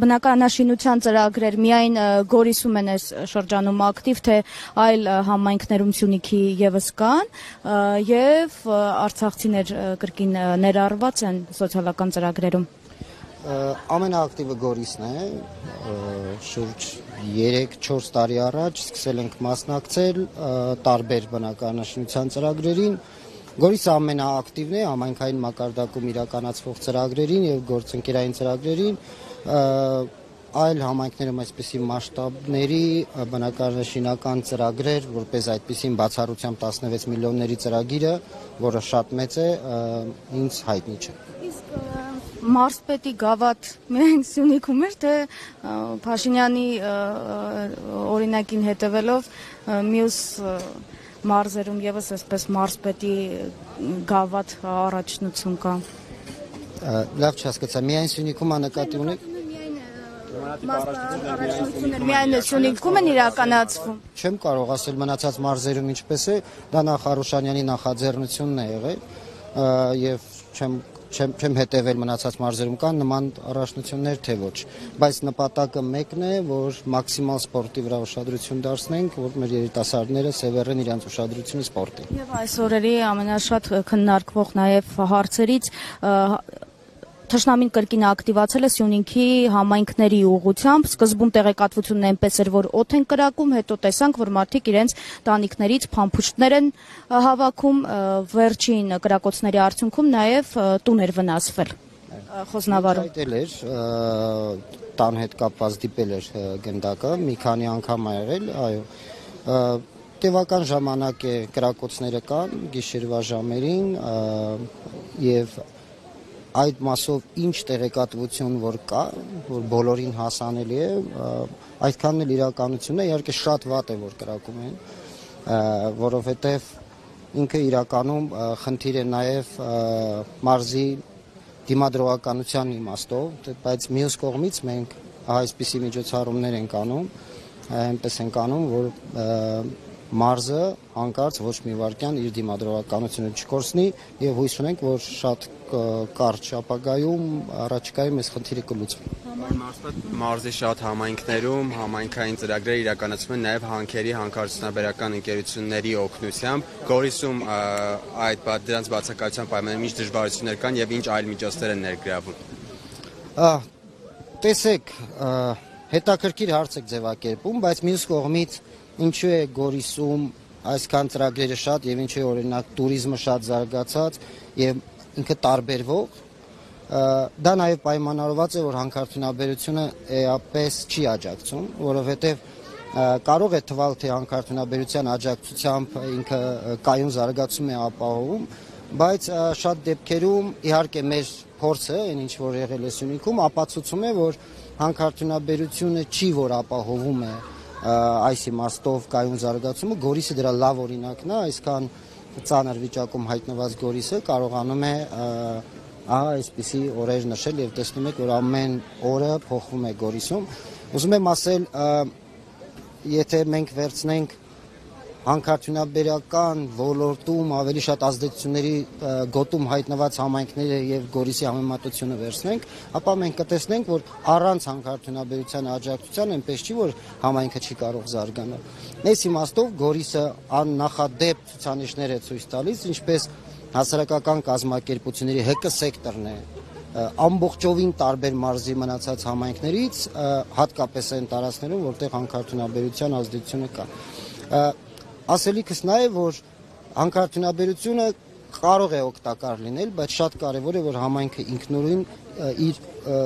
բնականաշինության ծրագրեր միայն Գորիսում են այս շրջանում ակտիվ, թե այլ համայնքներում Սյունիքի ևս կան եւ արցախցիներ կրկին ներառված են սոցիալական ծրագրերում։ Ամենաակտիվը Գորիսն է, շուրջ 3-4 տարի առաջ սկսել ենք մասնակցել տարբեր բնականաշինության ծրագրերին։ Գորիսը ամենաակտիվն է համայնքային մակարդակում իրականացվող ծրագրերին եւ գործընկերային ծրագրերին, այլ համայնքներում այսպիսի մասշտաբների բնականաշինական ծրագրեր, որպես այդպիսին բացառությամբ 16 միլիոնների ծրագիրը, որը շատ մեծ է, ինձ հայտնի չէ։ Մարզպետի գավաթ միայն Սյունիքում էր, թե Փաշինյանի օրինակին հետևելով մյուս մարզերում եւս այսպես մարզպետի գավաթ առաջնություն կա։ Լավ չհասկացա, միայն Սյունիքում նկատի ունեք։ Միայն Սյունիքում են իրականացվում։ Չեմ կարող ասել մնացած մարզերում ինչպես է, դա նախ Արուշանյանի նախաձեռնությունն է եղել եւ չեմ հետևել մնացած մարզերում կան նման առաջնություններ թե ոչ, բայց նպատակը մեկն է, որ մաքսիմալ սպորտի վրա ուշադրություն դարձնենք, որ մեր երիտասարդները սևեռեն իրենց ուշադրությունը սպորտին։ Եվ այս օրերի ամենաշատ քննարկվող նաև հարցերից Թշնամին կրկին ակտիվացել է Սյունիքի համայնքների ուղղությամբ, սկզբում տեղեկատվությունն այնպես էր, որ օդ են կրակում, հետո տեսանք, որ մարդիկ իրենց տանիքներից փամփուշտներ են հավաքում, վերջին կրակոցների արդյունքում նաև տուն էր վնասվել Խոզնավարում։ Այդել էր, տան հետ կապված դիպել էր գնդակը, մի քանի անգամ ա եղել, այո։ Տևական ժամանակ է կրակոցները կան, գիշերվա ժամերին եւ այդ մասով ինչ տեղեկատվություն որ կա, որ բոլորին հասանելի է, այդքանն էլ իրականությունն է, իհարկե շատ վատ է որ կրակում են, որովհետև ինքը իրականում խնդիր է նաև մարզի դիմադրողականության իմաստով, բայց մյուս կողմից մենք այսպիսի միջոցառումներ ենք անում, այնպես ենք անում, որ մարզը հանկարծ ոչ մի վարքյան իր դիմադրողականությունը չկորցնի եւ հույս ունենք, որ շատ կարճ ապագայում առաջիկայում այս խնդիրը կլուծվի։ Մարզի շատ համայնքներում համայնքային ծրագրեր իրականացվում են նաև հանքերի հանքարդյունաբերական ընկերությունների օգնությամբ։ Գորիսում դրանց բացակայության պայմաններում ինչ դժվարություններ կան եւ ինչ այլ միջոցներ են ներգրավում։ Տեսեք, հետաքրքիր հարց եք ձևակերպում, բայց մյուս կողմից ինչու է Գորիսում այսքան ծրագրերը շատ եւ ինչու է օրինակ туриզմը շատ զարգացած եւ ինքը տարբերվող, դա նաև պայմանավորված է, որ հանքարդյունաբերությունը էապես չի աջակցում, որովհետև կարող է թվալ, թե հանքարդյունաբերության աջակցությամբ ինքը կայուն զարգացում է ապահովում, բայց շատ դեպքերում իհարկե մեր փորձը, այն ինչ որ եղել է Սյունիքում, ապացուցում է, որ հանքարդյունաբերությունը չի որ ապահովում է այս իմաստով կայուն զարգացումը, Գորիսը դրա լավ օրինակն է, այսքան ծանր վիճակում հայտնված Գորիսը կարողանում է այսպիսի օրեր նշել եւ տեսնում եք, որ ամեն օրը փոխվում է Գորիսում։ Ուզում եմ ասել, եթե մենք վերցնենք հանքարդյունաբերական ոլորտում ավելի շատ ազդեցությունների գոտում հայտնված համայնքները եւ Գորիսի համեմատությունը վերցնենք, ապա մենք կտեսնենք, որ առանց հանքարդյունաբերության աջակցության այնպես չի, որ համայնքը չի կարող զարգանալ։ Այս իմաստով Գորիսը աննախադեպ ցուցանիշներ է ցույց տալիս, ինչպես հասարակական կազմակերպությունների ՀԿ սեկտորն է ամբողջովին տարբեր մարզի մնացած համայնքներից, հատկապես այն տարածքներում, որտեղ հանքարդյունաբերության ազդեցությունը կա։ Ասելիքս նա է, որ հանքարդյունաբերությունը կարող է օգտակար լինել, բայց շատ կարևոր է, որ համայնքը ինքնուրույն իր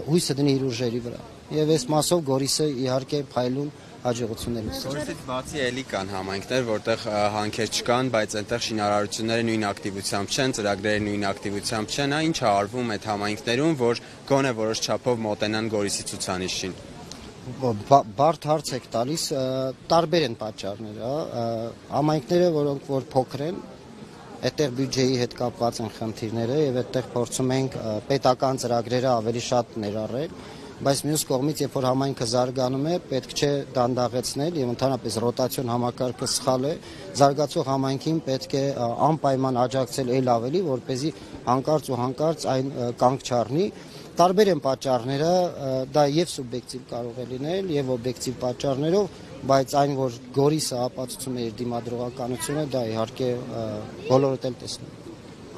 հույսը դնի իր ուժերի վրա։ Եվ այս մասով Գորիսը իհարկե փայլուն հաջողություններից։ Գորիսից բացի էլի կան համայնքներ, որտեղ հանքեր չկան, բայց այնտեղ շինարարությունները նույն ակտիվությամբ չեն, ծրագրերը նույն ակտիվությամբ չեն, ինչ է արվում այդ համայնքներում, որ գոնե որոշ չափով մոտենան Գորիսի ցուցանիշին։ Բարդ հարց եք տալիս, տարբեր են պատճառները, համայնքները, որոնք որ փոքր են, այդտեղ բյուջեի հետ կապված են խնդիրները եւ այդտեղ փորձում ենք պետական ծրագրերը ավելի շատ ներառել, բայց մյուս կողմից, երբ որ համայնքը զարգանում է, պետք չէ դանդաղեցնել եւ ընդհանրապես ռոտացիոն համակարգը սխալ է, զարգացող համայնքին պետք է անպայման աջակցել այլ ավելի, որպեսզի հանկարծ ու հանկարծ այն կանգ չառնի։ Տարբեր են պատճառները, դա եւ սուբյեկտիվ կարող է լինել, եւ օբյեկտիվ պատճառներով, բայց այն, որ Գորիսը ապացուցում է իր դիմադրողականությունը, դա իհարկե բոլորդ էլ տեսնում են։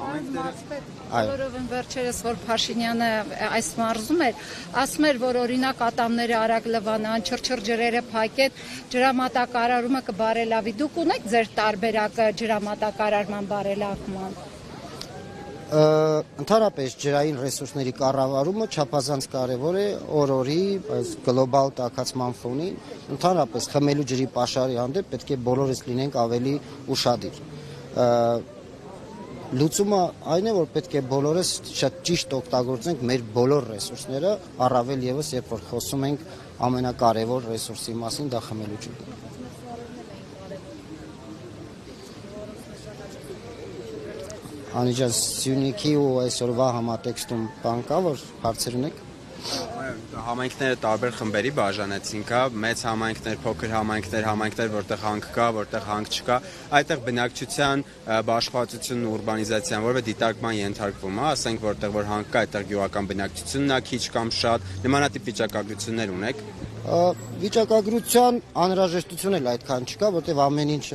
Բոլորով են վերջերս, որ Փաշինյանը այս մարզում էր, ասում էր, որ օրինակ ատամները արագ լվանան, չրչր ջրերը փակեն, ջրամատակարարումը կբարելավի։ Դուք ունեք ձեր տարբերակը ջրամատակարարման բարելավման։ Ընդհանրապես ջրային ռեսուրսների կառավարումը չափազանց կարևոր է օրորի, գլոբալ տաքացման ֆոնին, ընդհանրապես խմելու ջրի պաշարի հանդեպ պետք է բոլորս լինենք ավելի ուշադիր։ Լուծումը այն է, որ պետք է բոլորս շատ ճիշտ օգտագործենք մեր բոլոր ռեսուրսները, առավել եւս, երբ որ խոսում ենք ամենակարևոր ռեսուրսի մասին, դա խմելու ջուրն է։ Անիջան Սյունիքի ու այսօրվա համատեքստում բան կա, որ հարցեր ունեք։ Համայնքները տարբեր խմբերի բաժանեցին, կա մեծ համայնքներ, փոքր համայնքներ, որտեղ հանք կա, որտեղ հանք չկա, այդտեղ բնակչության բաշխվածությունն ու ուրբանիզացիան որևէ դիտարկման ենթարկվում է, ասենք որտեղ որ հանք կա, այդտեղ գյուղական բնակչությունն է քիչ կամ շատ, նմանատիպ վիճակագրություններ ունեք։ Վիճակագրության անհրաժեշտություն էլ այդքան չկա, որտեղ ամեն ինչ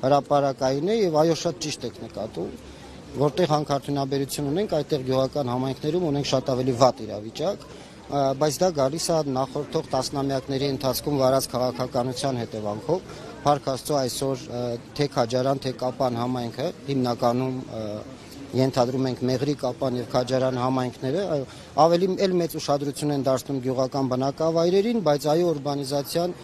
հրապարակային է եւ այո շատ ճիշտ եք նկատում, որտեղ հանքարդյունաբերություն ունենք, այդտեղ գյուղական համայնքներում ունենք շատ ավելի վատ իրավիճակ, բայց դա գալիս է նախորդող տասնամյակների ընթացքում վարած քաղաքականության հետևանքով։ Փառք Աստծո այսօր թե Քաջարան, թե Կապան համայնքը հիմնականում ենթադրում ենք Մեղրի, Կապան եւ Քաջարան համայնքները ավելի էլ մեծ ուշադրություն են դարձնում գյուղական բնակավայրերին, բայց այո ուրբանիզացիան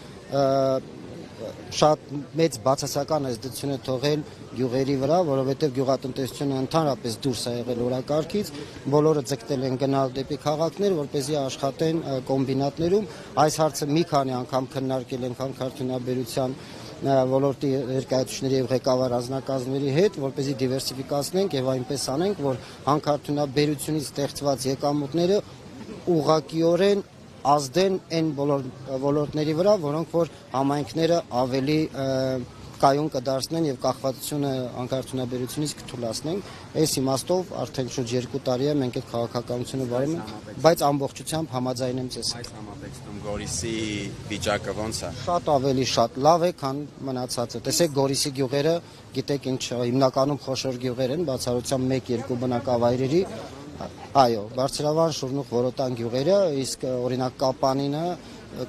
շատ մեծ բացասական ազդեցություն է թողել գյուղերի վրա, որովհետև գյուղատնտեսությունը ընդհանրապես դուրս է եղել օրակարգից, բոլորը ձգտել են գնալ դեպի քաղաքներ, որպեսզի աշխատեն կոմբինատներում։ Այս հարցը մի քանի անգամ քննարկել ենք հանքարդյունաբերության ոլորտի ներկայացուցիչների եւ ղեկավար անձնակազմերի հետ, որպեսզի դիվերսիֆիկացնենք եւ այնպես անենք, որ հանքարդյունաբերությունից ստեղծված եկամուտները ուղղակիորեն ազդեն այն բոլոր ոլորտների վրա, որոնք որ համայնքները ավելի կայուն կդարձնեն եւ կախվածությունը հանքարդյունաբերությունից կթուլացնենք։ Այս իմաստով արդեն շուրջ 2 տարի է մենք այդ քաղաքականությունը վարում ենք, բայց ամբողջությամբ համաձայն եմ ձեզ։ Այս համատեքստում Գորիսի վիճակը ոնց է։ Շատ ավելի շատ լավ է, քան մնացածը։ Տեսեք Գորիսի գյուղերը, գիտեք ինչ, հիմնականում խոշոր գյուղեր են, բացառությամբ 1-2 բնակավայրերի։ Այո, Բարձրավան, Շուրնուխ, Որոտան գյուղերը, իսկ օրինակ Կապանինը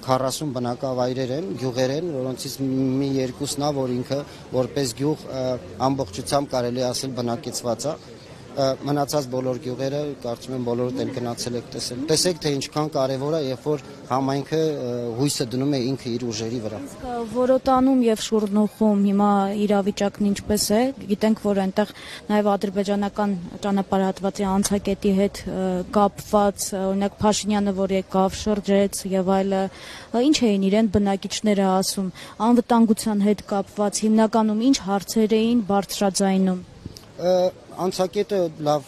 40 բնակավայրեր են, գյուղեր են, որոնցից մի երկուսն է, որ ինքը որպես գյուղ ամբողջությամբ կարելի ասել բնակեցված է։ Մնացած բոլոր գյուղերը կարծում եմ բոլորդ էլ գնացել եք տեսել։ Տեսեք թե ինչքան կարևոր է, երբ որ համայնքը հույսը դնում է ինքը իր ուժերի վրա։ Որոտանում եւ Շուրնուխում հիմա իրավիճակն ինչպես է։ Գիտենք, որ այնտեղ նաեւ ադրբեջանական ճանապարհատվածի անցակետի հետ կապված, օրինակ Փաշինյանը, որ եկավ, շրջեց եւ այլը, ինչ էին իրեն բնակիչները ասում, անվտանգության հետ կապված հիմնականում ինչ հարցեր էին բարձրաձայնում։ Անցակետը լավ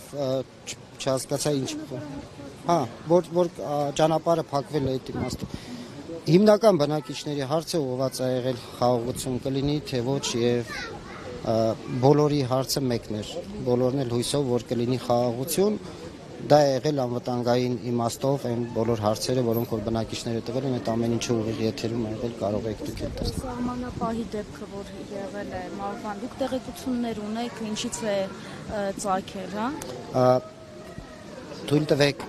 չհասկացա ինչ։ Որ ճանապարհը փակվել է այդ իմաստով։ Հիմնական բնակիչների հարցը ուղղված է եղել խաղաղություն կլինի, թե ոչ եւ բոլորի հարցը մեկն էր։ Բոլորն էլ հույսով որ կլինի խաղաղություն, դա է եղել անվտանգային իմաստով այն բոլոր հարցերը, որոնք որ բնակիչները տվել են, այդ ամեն ինչը ուղիղ եթերում է եղել, կարող եք դուք էլ տեսնել։ Սահմանապահի դեպքը, որ եղել է Մարվան, դուք տեղեկություններ ունեք, ինչից է ծագել, հա։ Թույլ տվեք,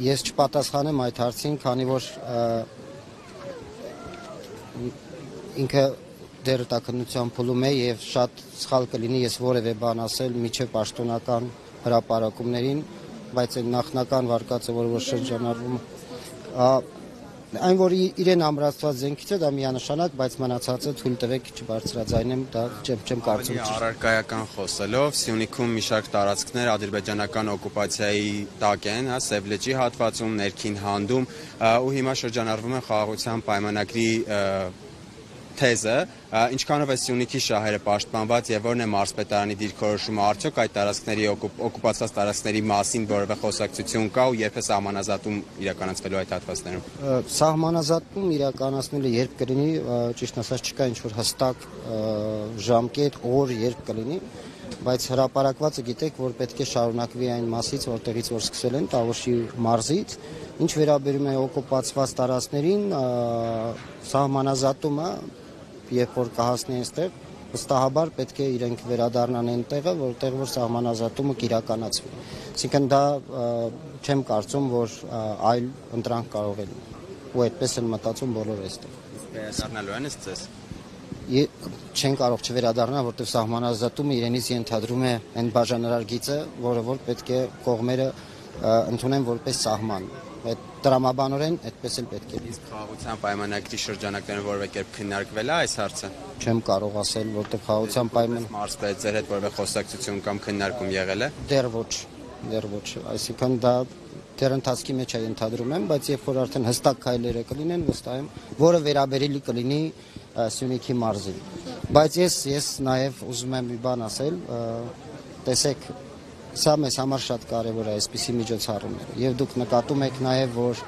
ես չպատասխանեմ այդ հարցին, քանի որ ինքը դեռ տաքնության փուլում է եւ շատ սխալ կլինի ես որևէ բան ասել միջև պաշտոնական հրապարակումներին, բայց այն նախնական վարկածը, որ շրջանառվում այն որ իրեն ամրացված զենքից է դա միանշանակ, բայց մնացածը թույլ տվեք չբարձրաձայնեմ, դա չեմ կարծում։ Առարկայական խոսելով, Սյունիքում մի շարք տարածքներ ադրբեջանական օկուպացիայի տակ են, հա, Սև լճի հատվածում, ներքին հանդում, ու հիմա շրջանառվում են խաղաղության պայմանագրի թեզը, ինչքանով է Սյունիքի շահերը պաշտպանված եւ որն է մարզպետարանի դիրքորոշումը, արդյոք այդ տարածքների օկուպացված տարածքների մասին որևէ խոսակցություն կա ու երբ է սահմանազատում իրականացվելու այդ հատվածներում։ Սահմանազատում իրականացնելը երբ կլինի, ճիշտ ասած չկա ինչ որ հստակ ժամկետ, օր, երբ կլինի, բայց հրապարակվածը գիտեք, որ պետք է շարունակվի այն մասից, որտեղից որ սկսել են Տավուշի մարզից, ինչ վերաբերում է օկուպացված տարածքներին, սահմանազատումը, երբ որ կհասնի այստեղ, վստահաբար պետք է իրենք վերադառնան այն տեղը, որտեղ որ սահմանազատումը կիրականացվի։ Այսինքն դա չեմ կարծում, որ այլ ընտրանք կարող է լինել։ Ու այդպես են մտածում բոլորը այստեղ։ Վերադառնալու են ըստ ձեզ։ Չեն կարող չվերադառնալ, որտեղ սահմանազատումը իրենից ենթադրում է այն բաժանարար գիծը, որը որ պետք է կողմերը ընդունեն որպես սահման։ Այդ տրամաբանորեն այդպես էլ պետք է լինի։ Իսկ խաղաղության պայմանագրի շրջանակներում որևէ կերպ քննարկվել է այս հարցը։ Չեմ կարող ասել, որտեղ խաղաղության պայման Մարզպետ ձեր հետ որևէ խոսակցություն կամ քննարկում եղել է։ դեռ ոչ, այսինքն դա դեռ ընթացքի մեջ է ենթադրում եմ, բայց երբ որ արդեն հստակ քայլերը կլինեն, վստահ եմ, որը վերաբերելի կլինի Սյունիքի մարզին։ Բայց ես նաև ուզում եմ մի բան ասել, տեսեք, սա մեզ համար շատ կարևոր է այսպիսի միջոցառումները, եւ դուք նկատում եք նաև, որ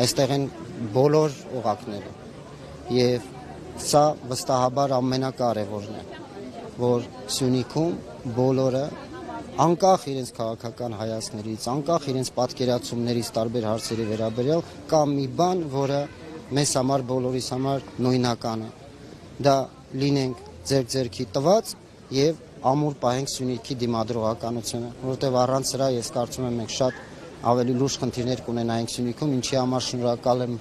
այստեղ են բոլոր օղակները, եւ սա վստահաբար ամենակարևորն է, որ Սյունիքում բոլորը անկախ իրենց քաղաքական հայացքներից, անկախ իրենց պատկերացումներից տարբեր հարցերի վերաբերյալ կա մի բան, որը մեզ համար բոլորիս համար նույնական է։ Դա լինենք ձեր-ձերքի տված եւ ամուր պահենք Սյունիքի դիմադրողականությունը, որովհետեւ առանց սրա ես կարծում եմ մենք շատ ավելի լուրջ խնդիրներ կունենայինք Սյունիքում, ինչի համար շնորհակալ եմ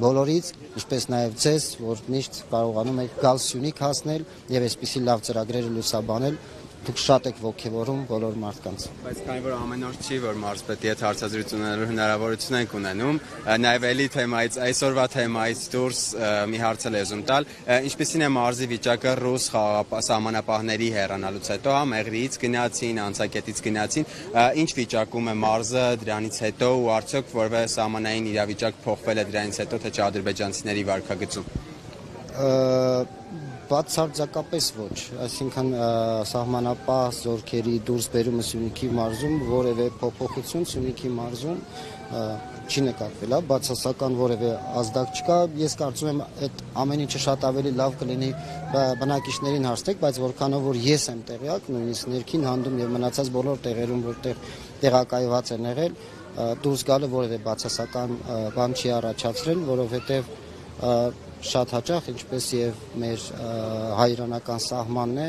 բոլորից, ինչպես նաև ձեզ, որ միշտ կարողանում եք գալ Սյունիք հասնել եւ այսպիսի լավ ծրագրերը լուսաբանել։ Դուք շատ եք ոգևորում բոլոր մարդկանց։ Բայց քանի որ ամեն օր չի, որ մարզպետի հետ հարցազրույց ունենալու հնարավորություն ենք ունենում, նաև էլի թեմայից, այսօրվա թեմայից դուրս մի հարց էլ եմ տալ, ինչպիսին է մարզի վիճակը ռուս սահմանապահների հեռանալուց հետո, մեղրիից գնացին, անցակետից գնացին, ինչ վիճակում է մարզը դրանից հետո ու արդյոք որևէ սահմանային իրավիճակ փոխվել է դրանից հետո, թե չէ ադրբեջանցիների վարքագծում։ Բացարձակապես ոչ, այսինքն սահմանապահ զորքերի դուրս բերումը Սյունիքի մարզում որևէ փոփոխություն Սյունիքի մարզում չի նկատվել, բացասական որևէ ազդակ չկա։ Ես կարծում եմ այդ ամեն ինչը շատ ավելի լավ կլինի բնակիչներին հարցնեք, բայց որքանով որ ես եմ տեղյակ, նույնիսկ ներքին հանդում եւ մնացած բոլոր տեղերում, որտեղ տեղակայված են եղել, դուրս գալը որևէ բացասական բան չի առաջացրել, որովհետեւ շատ հաճախ, ինչպես եւ մեր հայ-իրանական սահմանն է,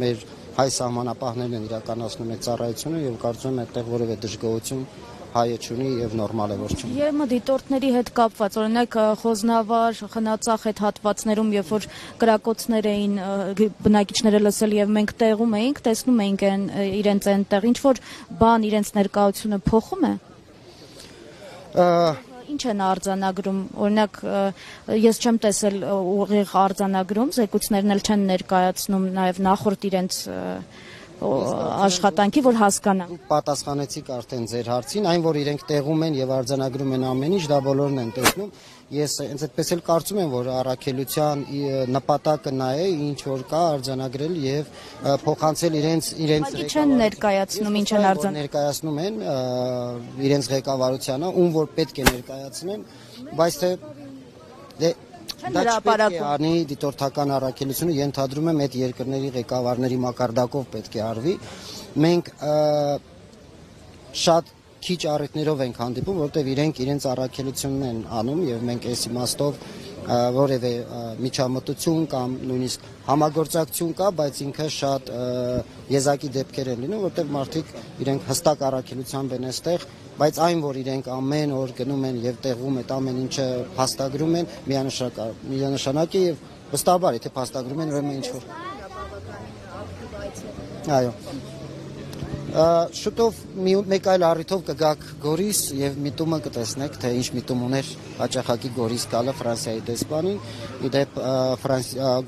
մեր հայ սահմանապահներն են իրականացնում այդ ծառայությունը եւ կարծում եմ այդտեղ որևէ դժգոհություն հայը չունի եւ նորմալ է որ չունի։ Եվ դիտորդների հետ կապված, օրինակ Խոզնավար, Խնածախ այդ հատվածներում, երբ որ կրակոցներ էին բնակիչները լսել եւ մենք տեղում էինք, տեսնում էինք իրենց այնտեղ, ինչ որ բան իրենց ներկայությունը փոխում է։ Ինչ են արձանագրում, օրինակ ես չեմ տեսել ուղիղ արձանագրում, զեկույցներն էլ չեն ներկայացնում նաև նախորդ իրենց աշխատանքի, որ հասկանան։ Պատասխանեցիք արդեն ձեր հարցին, այն որ իրենք տեղում են եւ արձանագրում են ամեն ինչ, դա բոլորն են տեսնում։ Ես հենց այդպես էլ կարծում եմ, որ առաքելության նպատակը նա է, ինչ որ կա արձանագրել եւ փոխանցել իրենց չեն ներկայացնում, ինչ են արձանագրում։ Ներկայացնում են իրենց ղեկավարությանը, ում որ պետք է ներկայացնեն, բայց թե դա չպետք է անի դիտորդական առաքելությունը, ենթադրում եմ այդ երկրների ղեկավարների մակարդակով պետք է արվի։ Մենք շատ քիչ առիթներով ենք հանդիպում, որտեղ իրենց առաքելությունն են անում եւ մենք այս իմաստով որևէ միջամտություն կամ նույնիսկ համագործակցություն կա, բայց ինքը շատ եզակի դեպքեր են լինում, որտեղ մարդիկ իրենք հստակ առաքելությամբ են այստեղ, բայց այն որ իրենք ամեն օր գնում են եւ տեղում այդ ամեն ինչը փաստագրում են, միանշանակ է եւ վստահաբար եթե փաստագրում են, ուրեմն ինչ որ այո շուտով մեկ այլ առիթով կգաք Գորիս եւ միտումը կտեսնեք, թե ինչ միտում ուներ հաճախակի Գորիս գալը Ֆրանսիայի դեսպանին։ Իդեպ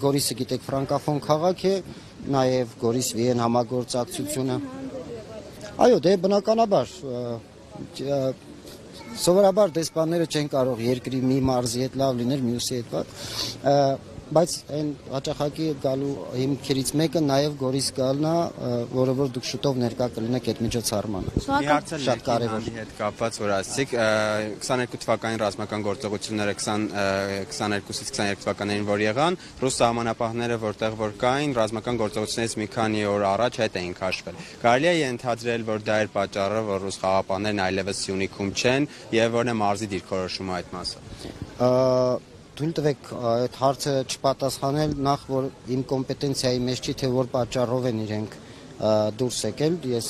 Գորիսը գիտեք ֆրանկաֆոն քաղաք է, նաեւ Գորիս-Վիեն համագործակցությունը։ Այո, դե բնականաբար սովորաբար դեսպանները չեն կարող երկրի մի մարզի հետ լավ լինել, մյուսի հետ վատ։ բայց այն հաճախակի գալու հիմքերից մեկը նաև Գորիս գալն է, որը որ դուք շուտով ներկա կլինեք այդ միջոցառմանը։ Շատ կարևոր հետ կապված, որ ասացիք 22 թվականին ռազմական գործողությունները 22-ից 22 թվականներին որ եղան, ռուս սահմանապահները որտեղ որ կային, ռազմական գործողություններից մի քանի օր առաջ հետ էին քաշվել։ Կարելի է ենթադրել, որ դա էր պատճառը, որ ռուս խաղապահներն այլևս Սյունիքում չեն եւ որն է մարզի դիրքորոշումը այդ մասը։ Թույլ տվեք այդ հարցը չպատասխանել, նախ որ իմ կոմպետենցիայի մեջ չի, թե որ պատճառով են իրենք դուրս եկել, ես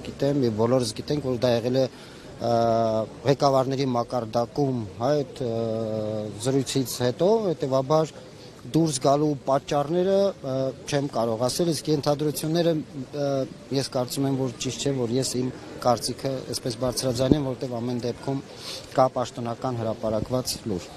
գիտեմ եւ բոլորս գիտենք, որ դա եղել է ղեկավարների մակարդակում, այդ զրույցից հետո, հետեւաբար դուրս գալու պատճառները չեմ կարող ասել, իսկ ենթադրությունները ես կարծում եմ, որ ճիշտ չէ, որ ես իմ կարծիքը այսպես բարձրաձայնեմ, որտեղ ամեն դեպքում կա պաշտոնական հրապարակված լուր։